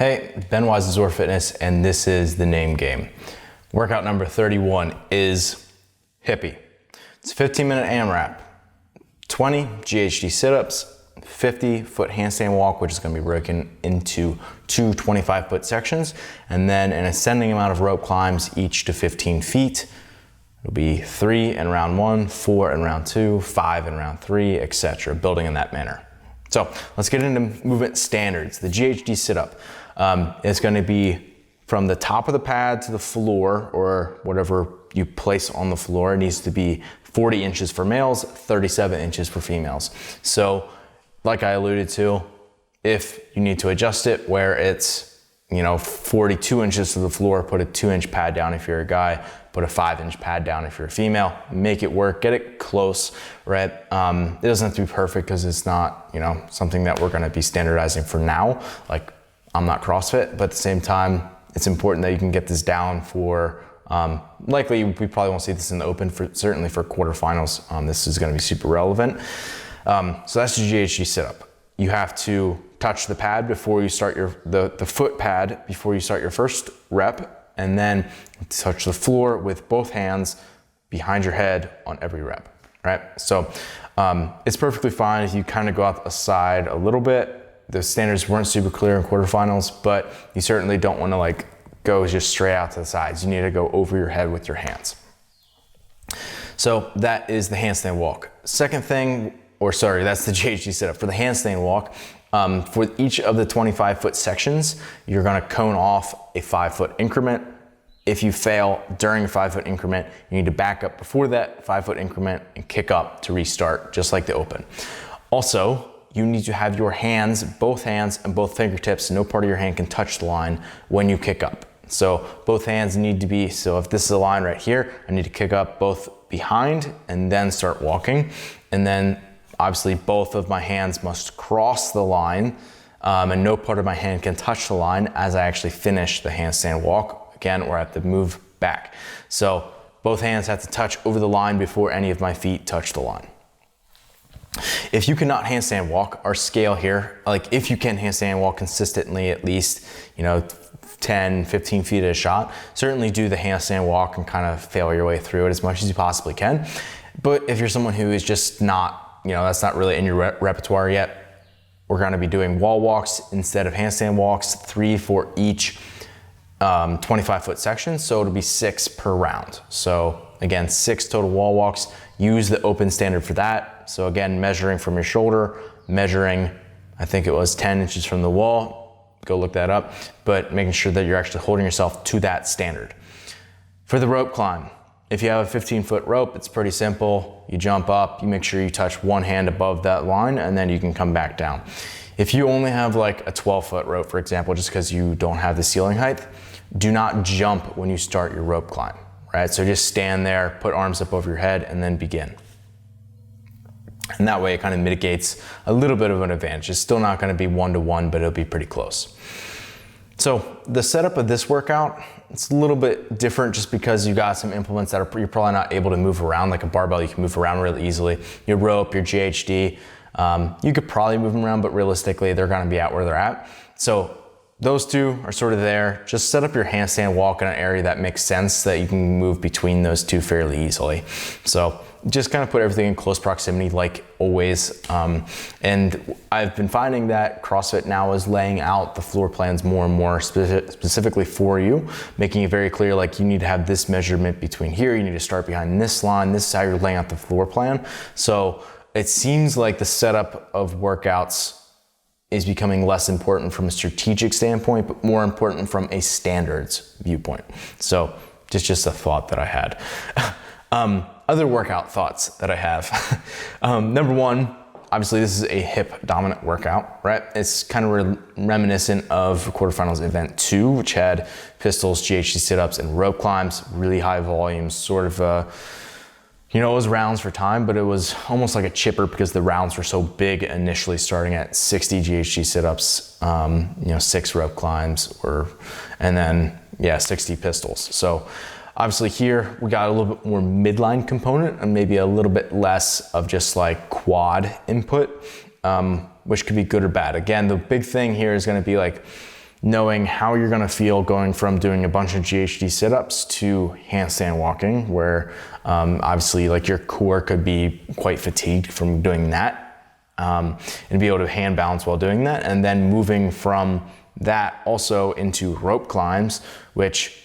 Hey, Ben Wise of ZOAR Fitness, and this is the name game. Workout number 31 is Hippy. It's a 15-minute AMRAP, 20 GHD sit-ups, 50-foot handstand walk, which is going to be broken into two 25-foot sections, and then an ascending amount of rope climbs, each to 15 feet. It'll be 3 in round 1, 4 in round 2, 5 in round 3, etc., building in that manner. So let's get into movement standards. The GHD sit-up is going to be from the top of the pad to the floor, or whatever you place on the floor. It needs to be 40 inches for males, 37 inches for females. So like I alluded to, if you need to adjust it where it's 42 inches to the floor, put a 2-inch pad down if you're a guy, put a 5-inch pad down if you're a female, make it work, get it close, right? It doesn't have to be perfect because it's not, something that we're gonna be standardizing for now. Like, I'm not CrossFit, but at the same time, it's important that you can get this down for, likely we probably won't see this in the open, certainly for quarterfinals. This is gonna be super relevant. So that's the GHD sit-up. You have to touch the pad before you start the foot pad before you start your first rep, and then touch the floor with both hands behind your head on every rep, right? So it's perfectly fine if you kind of go out the side a little bit. The standards weren't super clear in quarterfinals, but you certainly don't want to go just straight out to the sides. You need to go over your head with your hands. So that is the handstand walk. Second thing, that's the GHD sit-up. For the handstand walk, for each of the 25-foot sections, you're gonna cone off a 5-foot increment. If you fail during a 5-foot increment, you need to back up before that 5-foot increment and kick up to restart, just like the open. Also, you need to have your hands, both hands and both fingertips, no part of your hand can touch the line when you kick up. So both hands need to be, so if this is a line right here, I need to kick up both behind and then start walking. And then obviously both of my hands must cross the line, and no part of my hand can touch the line as I actually finish the handstand walk again, or I have to move back. So both hands have to touch over the line before any of my feet touch the line. If you cannot handstand walk, our scale here, if you can handstand walk consistently at least, 10, 15 feet at a shot, certainly do the handstand walk and kind of fail your way through it as much as you possibly can. But if you're someone who is just not, that's not really in your repertoire yet, we're gonna be doing wall walks instead of handstand walks, 3 for each 25-foot section. So it'll be 6 per round. So again, 6 total wall walks. Use the open standard for that. So again, measuring from your shoulder, measuring, I think it was 10 inches from the wall. Go look that up, but making sure that you're actually holding yourself to that standard. For the rope climb, if you have a 15-foot rope, it's pretty simple. You jump up, you make sure you touch one hand above that line, and then you can come back down. If you only have a 12-foot rope, for example, just because you don't have the ceiling height, do not jump when you start your rope climb, right? So just stand there, put arms up over your head, and then begin. And that way it kind of mitigates a little bit of an advantage. It's still not gonna be 1-to-1, but it'll be pretty close. So the setup of this workout, it's a little bit different just because you got some implements that you're probably not able to move around. Like a barbell, you can move around really easily. Your rope, your GHD, you could probably move them around, but realistically, they're gonna be out where they're at. So those two are sort of there. Just set up your handstand walk in an area that makes sense so that you can move between those two fairly easily. So just kind of put everything in close proximity like always. And I've been finding that CrossFit now is laying out the floor plans more and more specifically for you, making it very clear, you need to have this measurement between here, you need to start behind this line, this is how you're laying out the floor plan. So it seems like the setup of workouts is becoming less important from a strategic standpoint, but more important from a standards viewpoint. So just a thought that I had. Other workout thoughts that I have. Number one, obviously this is a hip dominant workout, right? It's kind of reminiscent of quarterfinals event 2, which had pistols, GHD sit-ups, and rope climbs, really high volumes, sort of it was rounds for time, but it was almost like a chipper because the rounds were so big initially, starting at 60 GHD sit-ups, 6 rope climbs, and then 60 pistols. So obviously here we got a little bit more midline component and maybe a little bit less of just quad input, which could be good or bad. Again, the big thing here is going to be knowing how you're gonna feel going from doing a bunch of GHD sit-ups to handstand walking, where obviously like your core could be quite fatigued from doing that, and be able to hand balance while doing that. And then moving from that also into rope climbs, which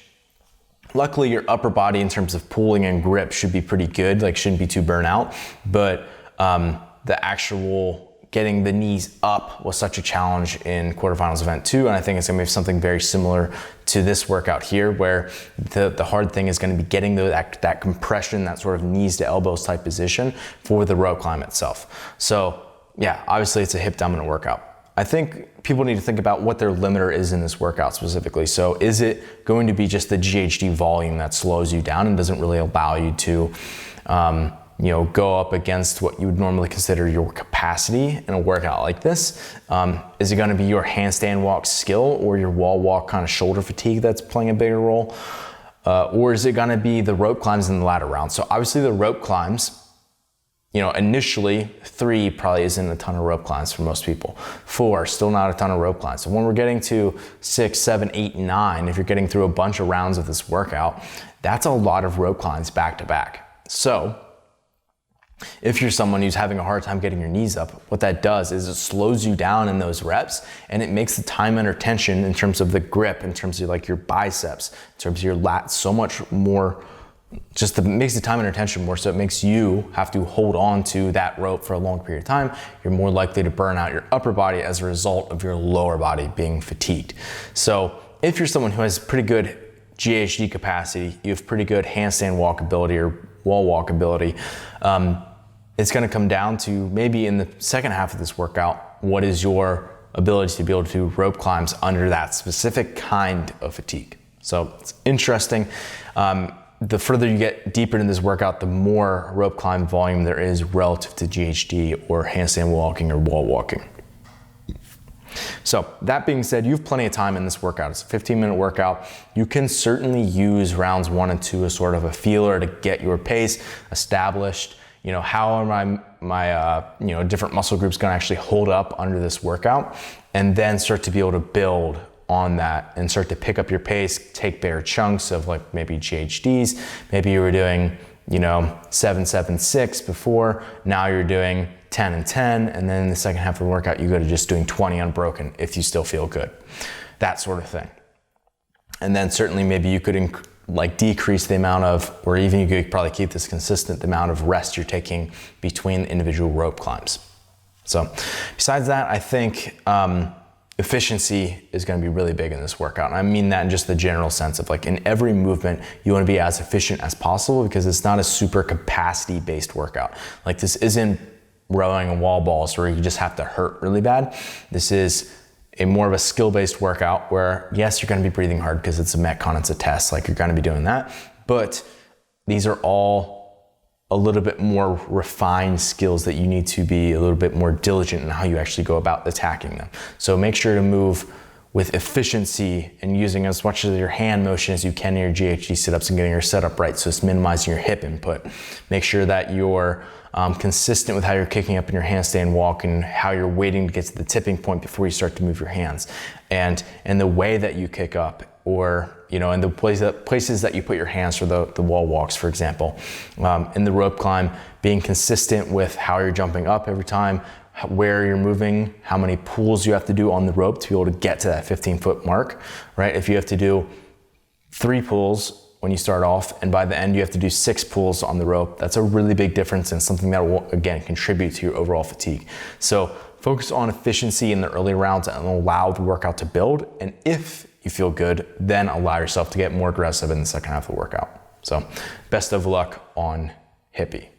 luckily your upper body in terms of pulling and grip should be pretty good, like shouldn't be too burnt out. But the actual getting the knees up was such a challenge in quarterfinals event 2, and I think it's gonna be something very similar to this workout here, where the hard thing is gonna be getting that compression, that sort of knees to elbows type position for the rope climb itself. So yeah, obviously it's a hip dominant workout. I think people need to think about what their limiter is in this workout specifically. So is it going to be just the GHD volume that slows you down and doesn't really allow you to go up against what you would normally consider your capacity in a workout like this? Is it gonna be your handstand walk skill or your wall walk kind of shoulder fatigue that's playing a bigger role? Or is it gonna be the rope climbs in the latter round? So obviously the rope climbs, initially 3 probably isn't a ton of rope climbs for most people. 4, still not a ton of rope climbs. So when we're getting to 6, 7, 8, 9, if you're getting through a bunch of rounds of this workout, that's a lot of rope climbs back to back. So if you're someone who's having a hard time getting your knees up, what that does is it slows you down in those reps, and it makes the time under tension in terms of the grip, in terms of like your biceps, in terms of your lats, so much more, makes the time under tension more, so it makes you have to hold on to that rope for a long period of time. You're more likely to burn out your upper body as a result of your lower body being fatigued. So if you're someone who has pretty good GHD capacity, you have pretty good handstand walk ability or wall walk ability, it's gonna come down to maybe in the second half of this workout, what is your ability to be able to do rope climbs under that specific kind of fatigue. So it's interesting. The further you get deeper in this workout, the more rope climb volume there is relative to GHD or handstand walking or wall walking. So that being said, you have plenty of time in this workout. It's a 15-minute workout. You can certainly use rounds 1 and 2 as sort of a feeler to get your pace established. How are my different muscle groups gonna actually hold up under this workout, and then start to be able to build on that and start to pick up your pace, take bigger chunks of like maybe GHDs. Maybe you were doing 7, 7, 6 before, now you're doing 10 and 10, and then in the second half of the workout, you go to just doing 20 unbroken if you still feel good, that sort of thing. And then certainly maybe you could decrease the amount of, or even you could probably keep this consistent, the amount of rest you're taking between individual rope climbs. So besides that, I think efficiency is going to be really big in this workout. And I mean that in just the general sense of like in every movement, you want to be as efficient as possible, because it's not a super capacity based workout. Like this isn't rowing and wall balls where you just have to hurt really bad. This is more of a skill-based workout where yes, you're going to be breathing hard because it's a Metcon, it's a test, like you're going to be doing that. But these are all a little bit more refined skills that you need to be a little bit more diligent in how you actually go about attacking them. So make sure to move with efficiency and using as much of your hand motion as you can in your GHD sit-ups and getting your setup right, so it's minimizing your hip input. Make sure that you're consistent with how you're kicking up in your handstand walk and how you're waiting to get to the tipping point before you start to move your hands. And the way that you kick up, or in the places that you put your hands for the wall walks, for example. In the rope climb, being consistent with how you're jumping up every time, where you're moving, how many pulls you have to do on the rope to be able to get to that 15-foot mark, right? If you have to do 3 pulls when you start off, and by the end you have to do 6 pulls on the rope, that's a really big difference and something that will, again, contribute to your overall fatigue. So focus on efficiency in the early rounds and allow the workout to build. And if you feel good, then allow yourself to get more aggressive in the second half of the workout. So best of luck on Hippy.